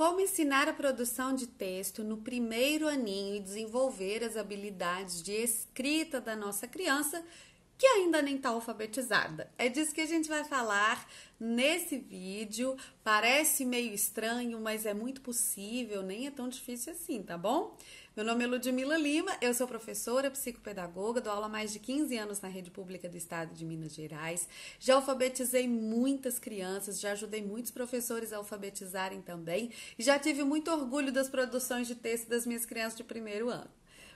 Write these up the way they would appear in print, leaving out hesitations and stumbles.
Como ensinar a produção de texto no primeiro aninho e desenvolver as habilidades de escrita da nossa criança que ainda nem está alfabetizada. É disso que a gente vai falar nesse vídeo. Parece meio estranho, mas é muito possível, nem é tão difícil assim, tá bom? Meu nome é Ludmila Lima, eu sou professora, psicopedagoga, dou aula há mais de 15 anos na rede pública do estado de Minas Gerais. Já alfabetizei muitas crianças, já ajudei muitos professores a alfabetizarem também e já tive muito orgulho das produções de texto das minhas crianças de primeiro ano.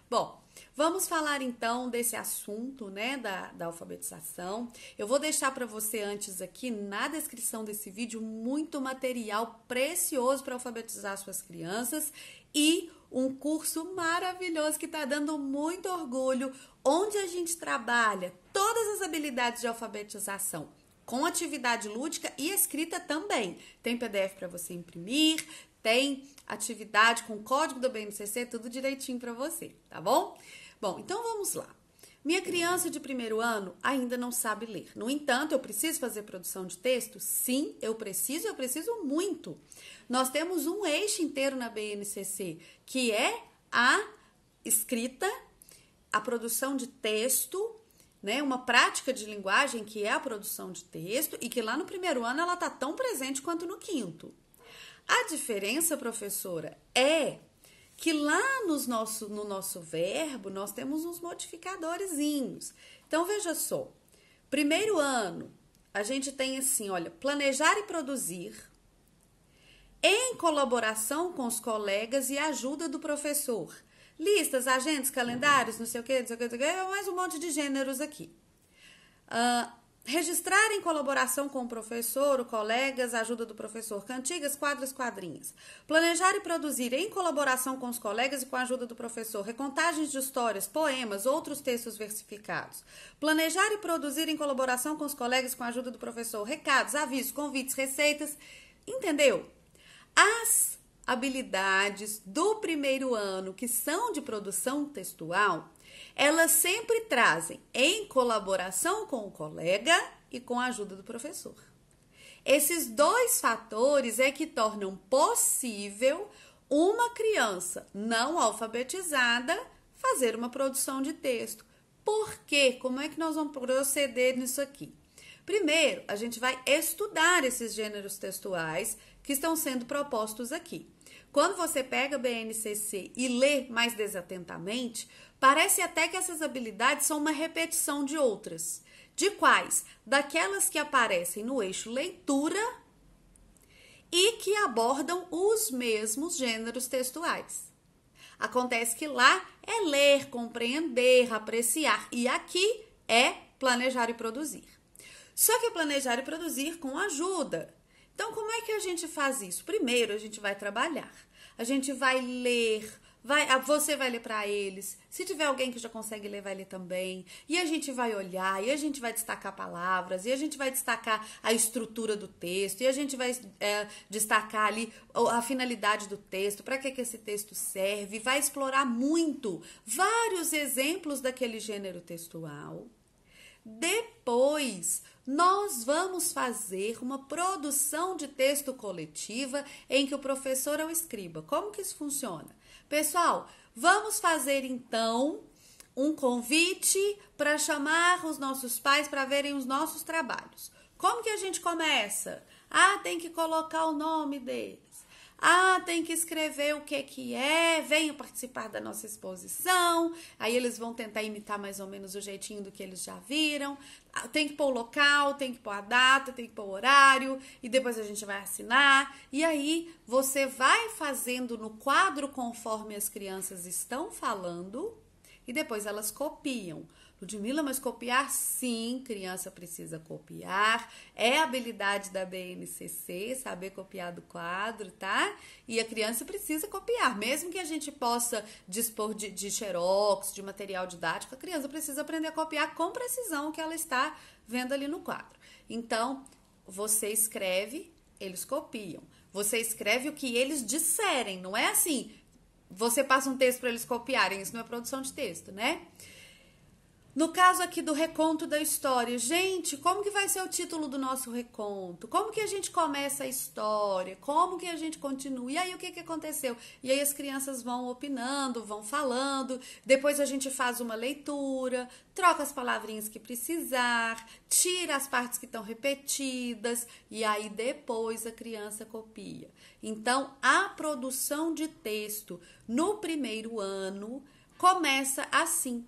Bom, vamos falar então desse assunto, né, da alfabetização. Eu vou deixar para você antes aqui na descrição desse vídeo muito material precioso para alfabetizar suas crianças e um curso maravilhoso que está dando muito orgulho, onde a gente trabalha todas as habilidades de alfabetização, com atividade lúdica e escrita também. Tem PDF para você imprimir, tem atividade com código do BNCC, tudo direitinho para você, tá bom? Bom, então vamos lá. Minha criança de primeiro ano ainda não sabe ler. No entanto, eu preciso fazer produção de texto? Sim, eu preciso muito. Nós temos um eixo inteiro na BNCC, que é a escrita, a produção de texto, né? Uma prática de linguagem que é a produção de texto e que lá no primeiro ano ela está tão presente quanto no quinto. A diferença, professora, é que lá no nosso verbo nós temos uns modificadorzinhos. Então, veja só. Primeiro ano, a gente tem assim, olha, planejar e produzir em colaboração com os colegas e ajuda do professor. Listas, agendas, calendários, não sei o que, mais um monte de gêneros aqui. Registrar em colaboração com o professor, o colegas, ajuda do professor, cantigas, quadros, quadrinhos. Planejar e produzir em colaboração com os colegas e com a ajuda do professor, recontagens de histórias, poemas, outros textos versificados. Planejar e produzir em colaboração com os colegas e com a ajuda do professor, recados, avisos, convites, receitas. Entendeu? As habilidades do primeiro ano, que são de produção textual, elas sempre trazem em colaboração com o colega e com a ajuda do professor. Esses dois fatores é que tornam possível uma criança não alfabetizada fazer uma produção de texto. Por quê? Como é que nós vamos proceder nisso aqui? Primeiro, a gente vai estudar esses gêneros textuais que estão sendo propostos aqui. Quando você pega a BNCC e lê mais desatentamente, parece até que essas habilidades são uma repetição de outras. De quais? Daquelas que aparecem no eixo leitura e que abordam os mesmos gêneros textuais. Acontece que lá é ler, compreender, apreciar e aqui é planejar e produzir. Só que é planejar e produzir com ajuda. Então, como é que a gente faz isso? Primeiro, a gente vai trabalhar. A gente vai ler, você vai ler para eles. Se tiver alguém que já consegue ler, vai ler também. E a gente vai olhar, e a gente vai destacar palavras, e a gente vai destacar a estrutura do texto, e a gente vai destacar ali a finalidade do texto, para que esse texto serve. Vai explorar muito vários exemplos daquele gênero textual. Depois, nós vamos fazer uma produção de texto coletiva em que o professor é o escriba. Como que isso funciona? Pessoal, vamos fazer então um convite para chamar os nossos pais para verem os nossos trabalhos. Como que a gente começa? Tem que colocar o nome deles. Tem que escrever o que é, venham participar da nossa exposição. Aí eles vão tentar imitar mais ou menos o jeitinho do que eles já viram. Tem que pôr o local, tem que pôr a data, tem que pôr o horário. E depois a gente vai assinar. E aí você vai fazendo no quadro conforme as crianças estão falando. E depois elas copiam. Ludmila, mas copiar? Sim, criança precisa copiar. É habilidade da BNCC, saber copiar do quadro, tá? E a criança precisa copiar. Mesmo que a gente possa dispor de xerox, de material didático, a criança precisa aprender a copiar com precisão o que ela está vendo ali no quadro. Então, você escreve, eles copiam. Você escreve o que eles disserem. Não é assim, você passa um texto para eles copiarem. Isso não é produção de texto, né? No caso aqui do reconto da história, gente, como que vai ser o título do nosso reconto? Como que a gente começa a história? Como que a gente continua? E aí o que que aconteceu? E aí as crianças vão opinando, vão falando, depois a gente faz uma leitura, troca as palavrinhas que precisar, tira as partes que estão repetidas e aí depois a criança copia. Então, a produção de texto no primeiro ano começa assim.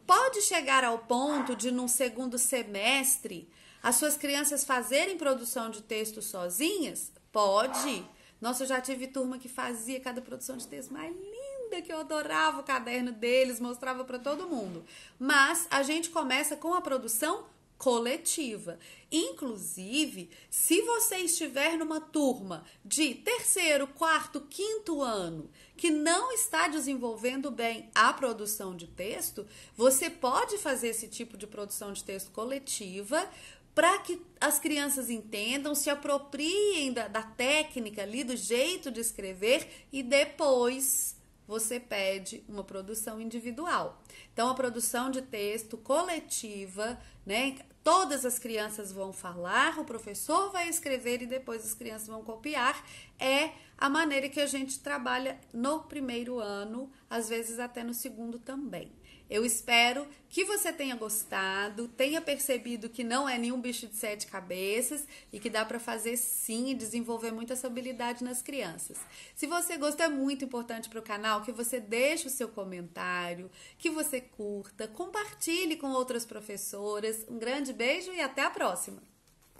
Pode chegar ao ponto de, num segundo semestre, as suas crianças fazerem produção de texto sozinhas? Pode. Nossa, eu já tive turma que fazia cada produção de texto mais linda, que eu adorava o caderno deles, mostrava para todo mundo. Mas a gente começa com a produção coletiva. Inclusive, se você estiver numa turma de terceiro, quarto, quinto ano que não está desenvolvendo bem a produção de texto, você pode fazer esse tipo de produção de texto coletiva para que as crianças entendam, se apropriem da técnica ali, do jeito de escrever e depois você pede uma produção individual. Então, a produção de texto coletiva, né? Todas as crianças vão falar, o professor vai escrever e depois as crianças vão copiar. É a maneira que a gente trabalha no primeiro ano, às vezes até no segundo também. Eu espero que você tenha gostado, tenha percebido que não é nenhum bicho de 7 cabeças e que dá para fazer sim e desenvolver muito essa habilidade nas crianças. Se você gostou, é muito importante para o canal que você deixe o seu comentário, que você curta, compartilhe com outras professoras. Um grande beijo e até a próxima!